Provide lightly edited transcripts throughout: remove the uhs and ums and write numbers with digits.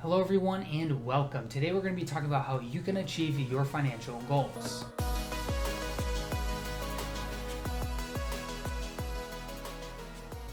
Hello everyone and welcome. Today we're going to be talking about how you can achieve your financial goals.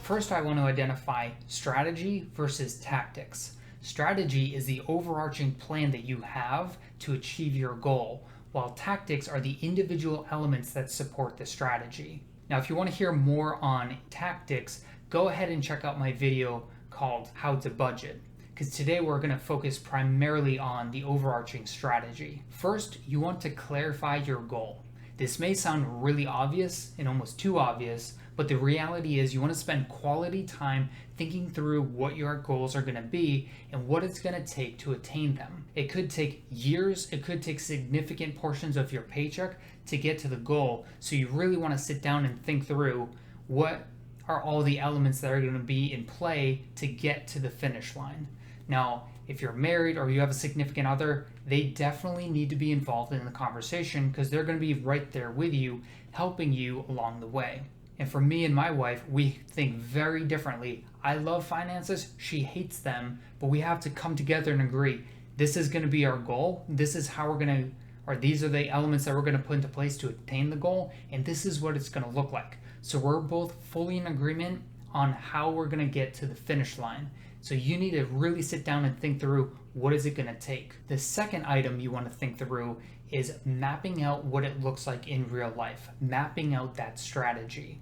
First, I want to identify strategy versus tactics. Strategy is the overarching plan that you have to achieve your goal, while tactics are the individual elements that support the strategy. Now, if you want to hear more on tactics, go ahead and check out my video called How to Budget, because today we're going to focus primarily on the overarching strategy. First, you want to clarify your goal. This may sound really obvious and almost too obvious, but the reality is you want to spend quality time thinking through what your goals are going to be and what it's going to take to attain them. It could take years, it could take significant portions of your paycheck to get to the goal, so you really want to sit down and think through what are all the elements that are going to be in play to get to the finish line. Now, if you're married or you have a significant other, they definitely need to be involved in the conversation because they're going to be right there with you, helping you along the way. And for me and my wife, we think very differently. I love finances, she hates them, but we have to come together and agree, this is going to be our goal, this is how we're going to, or these are the elements that we're going to put into place to attain the goal, and this is what it's going to look like. So we're both fully in agreement on how we're going to get to the finish line. So you need to really sit down and think through what is it going to take. The second item you want to think through is mapping out what it looks like in real life, mapping out that strategy.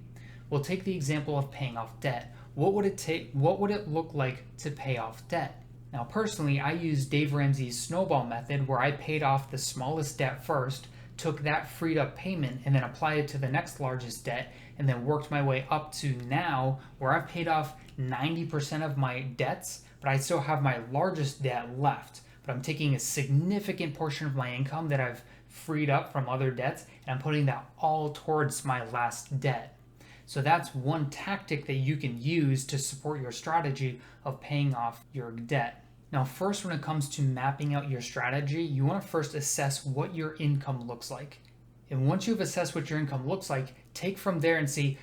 We'll take the example of paying off debt. What would it take? What would it look like to pay off debt? Now, personally, I use Dave Ramsey's snowball method where I paid off the smallest debt first, took that freed up payment and then applied it to the next largest debt, and then worked my way up to now where I've paid off 90% of my debts, but I still have my largest debt left. But I'm taking a significant portion of my income that I've freed up from other debts, and I'm putting that all towards my last debt. So that's one tactic that you can use to support your strategy of paying off your debt. Now, first, when it comes to mapping out your strategy, you want to first assess what your income looks like. And once you've assessed what your income looks like, take from there and see,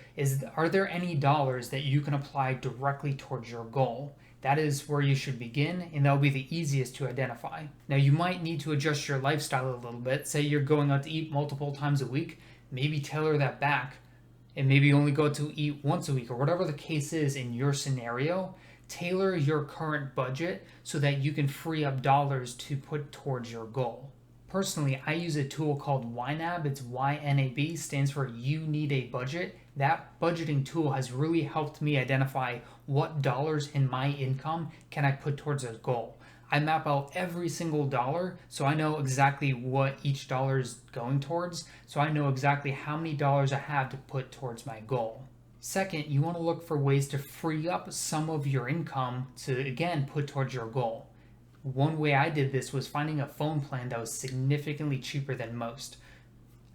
are there any dollars that you can apply directly towards your goal? That is where you should begin, and that'll be the easiest to identify. Now, you might need to adjust your lifestyle a little bit. Say you're going out to eat multiple times a week, maybe tailor that back, and maybe only go to eat once a week, or whatever the case is in your scenario. Tailor your current budget so that you can free up dollars to put towards your goal. Personally, I use a tool called YNAB. It's YNAB, stands for You Need a Budget. That budgeting tool has really helped me identify what dollars in my income can I put towards a goal. I map out every single dollar so I know exactly what each dollar is going towards, so I know exactly how many dollars I have to put towards my goal. Second, you want to look for ways to free up some of your income to, again, put towards your goal. One way I did this was finding a phone plan that was significantly cheaper than most.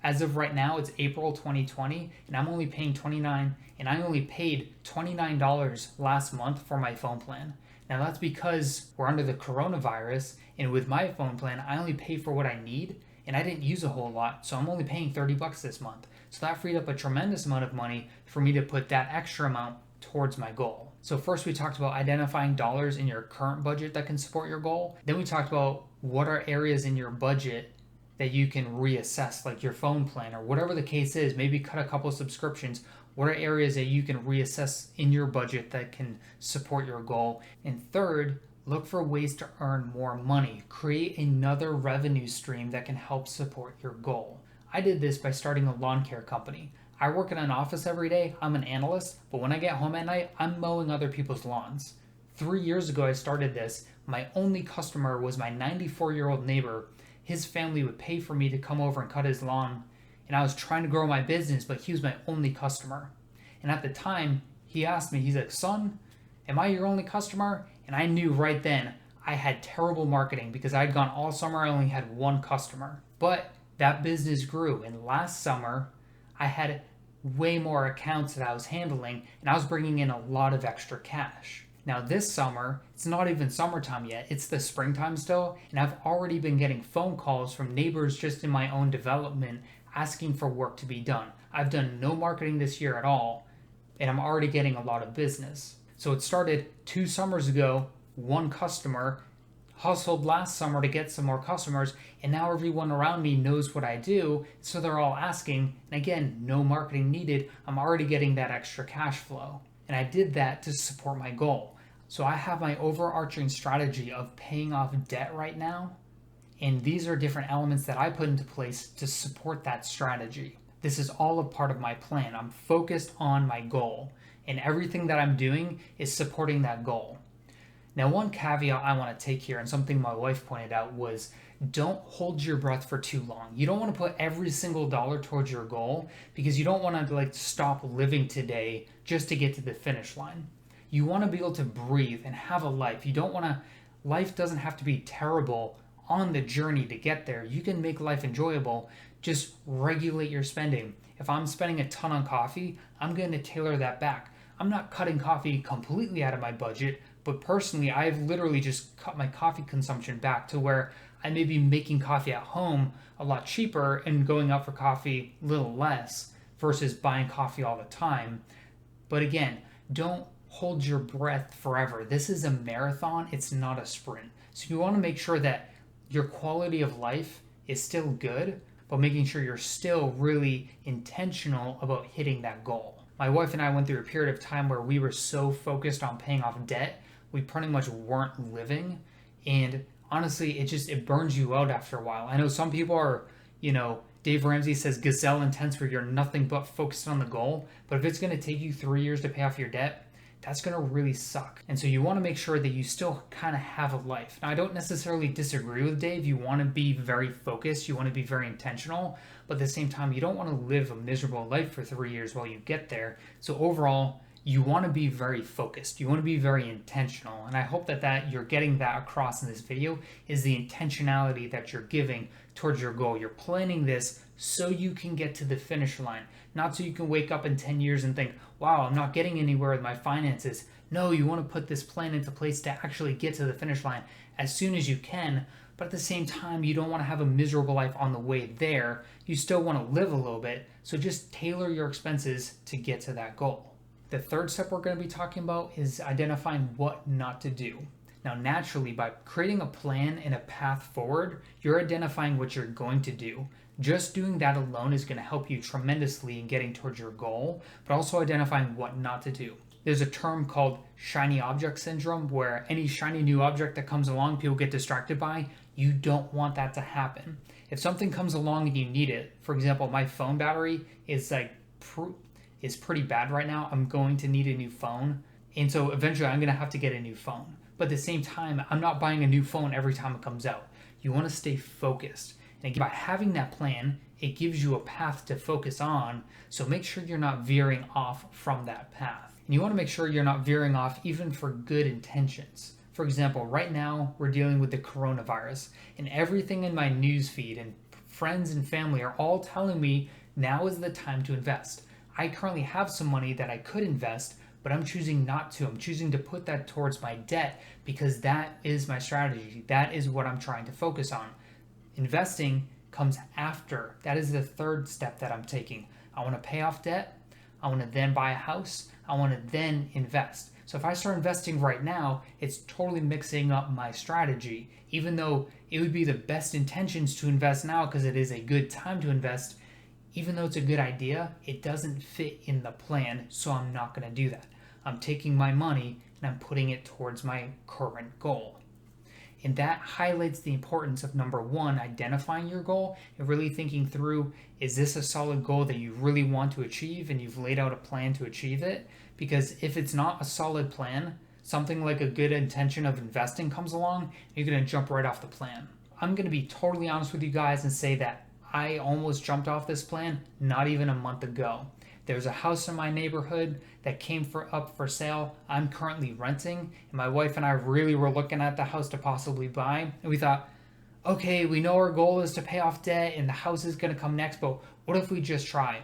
As of right now, it's April 2020, and I'm only paying $29, and I only paid $29 last month for my phone plan. Now, that's because we're under the coronavirus, and with my phone plan, I only pay for what I need, and I didn't use a whole lot, so I'm only paying $30 this month. So that freed up a tremendous amount of money for me to put that extra amount towards my goal. So first we talked about identifying dollars in your current budget that can support your goal. Then we talked about what are areas in your budget that you can reassess, like your phone plan or whatever the case is. Maybe cut a couple of subscriptions. What are areas that you can reassess in your budget that can support your goal? And third, look for ways to earn more money. Create another revenue stream that can help support your goal. I did this by starting a lawn care company. I work in an office every day, I'm an analyst, but when I get home at night, I'm mowing other people's lawns. 3 years ago I started this. My only customer was my 94-year-old neighbor. His family would pay for me to come over and cut his lawn, and I was trying to grow my business, but he was my only customer. And at the time, he asked me, he's like, son, am I your only customer? And I knew right then I had terrible marketing because I had gone all summer, I only had one customer. But that business grew, and last summer, I had way more accounts that I was handling, and I was bringing in a lot of extra cash. Now this summer, it's not even summertime yet, it's the springtime still, and I've already been getting phone calls from neighbors just in my own development asking for work to be done. I've done no marketing this year at all, and I'm already getting a lot of business. So it started 2 summers ago, one customer, hustled last summer to get some more customers, and now everyone around me knows what I do, so they're all asking. And again, no marketing needed. I'm already getting that extra cash flow. And I did that to support my goal. So I have my overarching strategy of paying off debt right now. And these are different elements that I put into place to support that strategy. This is all a part of my plan. I'm focused on my goal, and everything that I'm doing is supporting that goal. Now, one caveat I want to take here, and something my wife pointed out, was don't hold your breath for too long. You don't want to put every single dollar towards your goal because you don't want to stop living today just to get to the finish line. You want to be able to breathe and have a life. Life doesn't have to be terrible on the journey to get there. You can make life enjoyable. Just regulate your spending. If I'm spending a ton on coffee, I'm going to tailor that back. I'm not cutting coffee completely out of my budget, but personally, I've literally just cut my coffee consumption back to where I may be making coffee at home a lot cheaper and going out for coffee a little less versus buying coffee all the time. But again, don't hold your breath forever. This is a marathon, it's not a sprint. So you want to make sure that your quality of life is still good, but making sure you're still really intentional about hitting that goal. My wife and I went through a period of time where we were so focused on paying off debt, we pretty much weren't living. And honestly, it burns you out after a while. I know some people are, Dave Ramsey says gazelle intense where you're nothing but focused on the goal. But if it's going to take you 3 years to pay off your debt, that's going to really suck. And so you want to make sure that you still kind of have a life. Now, I don't necessarily disagree with Dave. You want to be very focused. You want to be very intentional. But at the same time, you don't want to live a miserable life for 3 years while you get there. So overall, you want to be very focused. You want to be very intentional. And I hope that you're getting that across in this video is the intentionality that you're giving towards your goal. You're planning this so you can get to the finish line, not so you can wake up in 10 years and think, wow, I'm not getting anywhere with my finances. No, you want to put this plan into place to actually get to the finish line as soon as you can. But at the same time, you don't want to have a miserable life on the way there. You still want to live a little bit. So just tailor your expenses to get to that goal. The third step we're going to be talking about is identifying what not to do. Now, naturally, by creating a plan and a path forward, you're identifying what you're going to do. Just doing that alone is going to help you tremendously in getting towards your goal, but also identifying what not to do. There's a term called shiny object syndrome, where any shiny new object that comes along, people get distracted by. You don't want that to happen. If something comes along and you need it, for example, my phone battery is pretty bad right now. I'm going to need a new phone. And so eventually I'm going to have to get a new phone. But at the same time, I'm not buying a new phone every time it comes out. You want to stay focused. And by having that plan, it gives you a path to focus on. So make sure you're not veering off from that path. And you want to make sure you're not veering off even for good intentions. For example, right now we're dealing with the coronavirus, and everything in my news feed and friends and family are all telling me now is the time to invest. I currently have some money that I could invest, but I'm choosing not to. I'm choosing to put that towards my debt because that is my strategy. That is what I'm trying to focus on. Investing comes after. That is the third step that I'm taking. I want to pay off debt. I want to then buy a house. I want to then invest. So if I start investing right now, it's totally mixing up my strategy. Even though it would be the best intentions to invest now because it is a good time to invest, even though it's a good idea, it doesn't fit in the plan, so I'm not going to do that. I'm taking my money and I'm putting it towards my current goal. And that highlights the importance of, number one, identifying your goal and really thinking through, is this a solid goal that you really want to achieve and you've laid out a plan to achieve it? Because if it's not a solid plan, something like a good intention of investing comes along, you're going to jump right off the plan. I'm going to be totally honest with you guys and say that I almost jumped off this plan not even a month ago. There's a house in my neighborhood that came up for sale. I'm currently renting, and my wife and I really were looking at the house to possibly buy. And we thought, okay, we know our goal is to pay off debt and the house is going to come next, but what if we just try?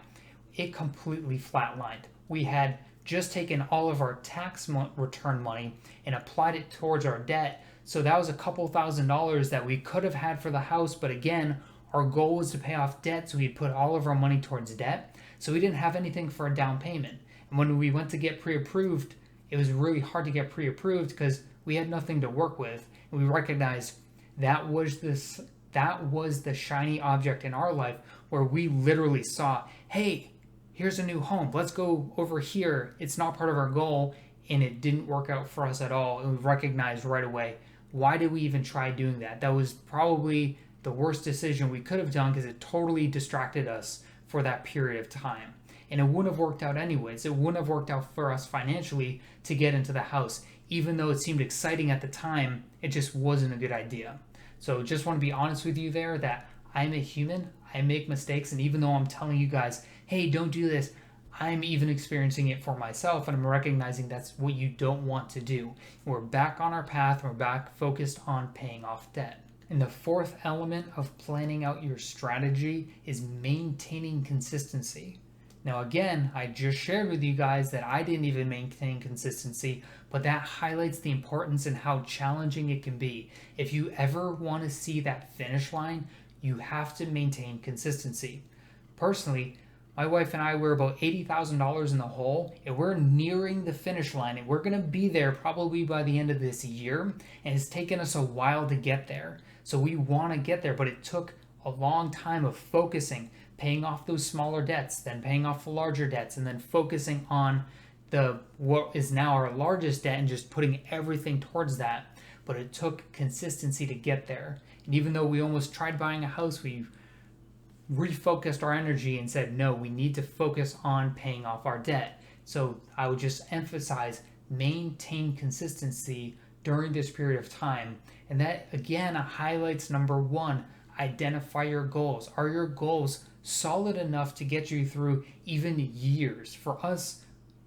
It completely flatlined. We had just taken all of our tax return money and applied it towards our debt. So that was a couple $1,000s that we could have had for the house, but again, our goal was to pay off debt, so we put all of our money towards debt. So we didn't have anything for a down payment. And when we went to get pre-approved, it was really hard to get pre-approved because we had nothing to work with. And we recognized that was the shiny object in our life where we literally saw, hey, here's a new home. Let's go over here. It's not part of our goal, and it didn't work out for us at all. And we recognized right away, why did we even try doing that? That was probably the worst decision we could have done because it totally distracted us for that period of time. And it wouldn't have worked out anyways. It wouldn't have worked out for us financially to get into the house. Even though it seemed exciting at the time, it just wasn't a good idea. So just want to be honest with you there that I'm a human. I make mistakes. And even though I'm telling you guys, hey, don't do this, I'm even experiencing it for myself, and I'm recognizing that's what you don't want to do. We're back on our path. We're back focused on paying off debt. And the fourth element of planning out your strategy is maintaining consistency. Now, again, I just shared with you guys that I didn't even maintain consistency, but that highlights the importance and how challenging it can be. If you ever want to see that finish line, you have to maintain consistency. Personally, my wife and I were about $80,000 in the hole, and we're nearing the finish line, and we're going to be there probably by the end of this year, and it's taken us a while to get there. So we want to get there, but it took a long time of focusing, paying off those smaller debts, then paying off the larger debts, and then focusing on what is now our largest debt and just putting everything towards that. But it took consistency to get there. And even though we almost tried buying a house, we refocused our energy and said, no, we need to focus on paying off our debt. So I would just emphasize maintain consistency during this period of time. And that again highlights number one, identify your goals. Are your goals solid enough to get you through even years? For us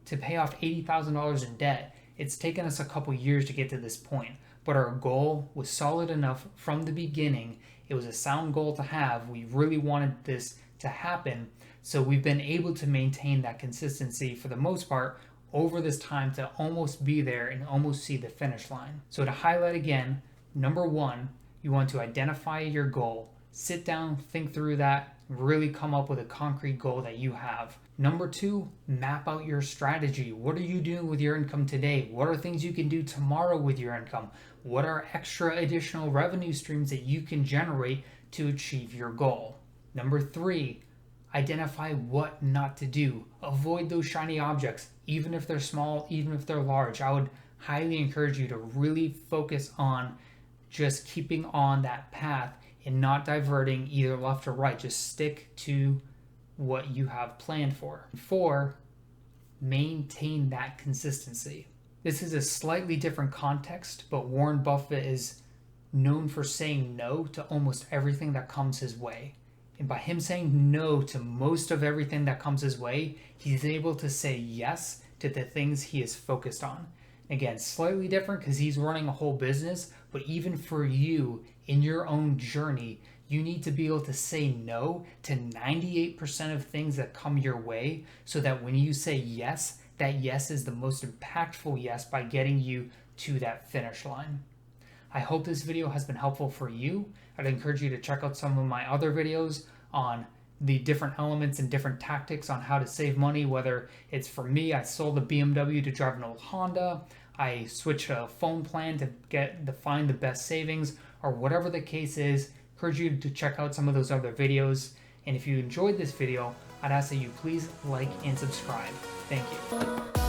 to pay off $80,000 in debt, it's taken us a couple years to get to this point. But our goal was solid enough from the beginning. It was a sound goal to have. We really wanted this to happen. So we've been able to maintain that consistency for the most part over this time to almost be there and almost see the finish line. So to highlight again, number one, you want to identify your goal. Sit down, think through that, really come up with a concrete goal that you have. Number two, map out your strategy. What are you doing with your income today? What are things you can do tomorrow with your income? What are extra additional revenue streams that you can generate to achieve your goal? Number three, identify what not to do. Avoid those shiny objects, even if they're small, even if they're large. I would highly encourage you to really focus on just keeping on that path and not diverting either left or right. Just stick to what you have planned for. Four, maintain that consistency. This is a slightly different context, but Warren Buffett is known for saying no to almost everything that comes his way. And by him saying no to most of everything that comes his way, he's able to say yes to the things he is focused on. Again, slightly different because he's running a whole business, but even for you in your own journey, you need to be able to say no to 98% of things that come your way so that when you say yes, that yes is the most impactful yes by getting you to that finish line. I hope this video has been helpful for you. I'd encourage you to check out some of my other videos on the different elements and different tactics on how to save money, whether it's for me, I sold a BMW to drive an old Honda, I switched a phone plan to find the best savings, or whatever the case is. I encourage you to check out some of those other videos. And if you enjoyed this video, I'd ask that you please like and subscribe. Thank you.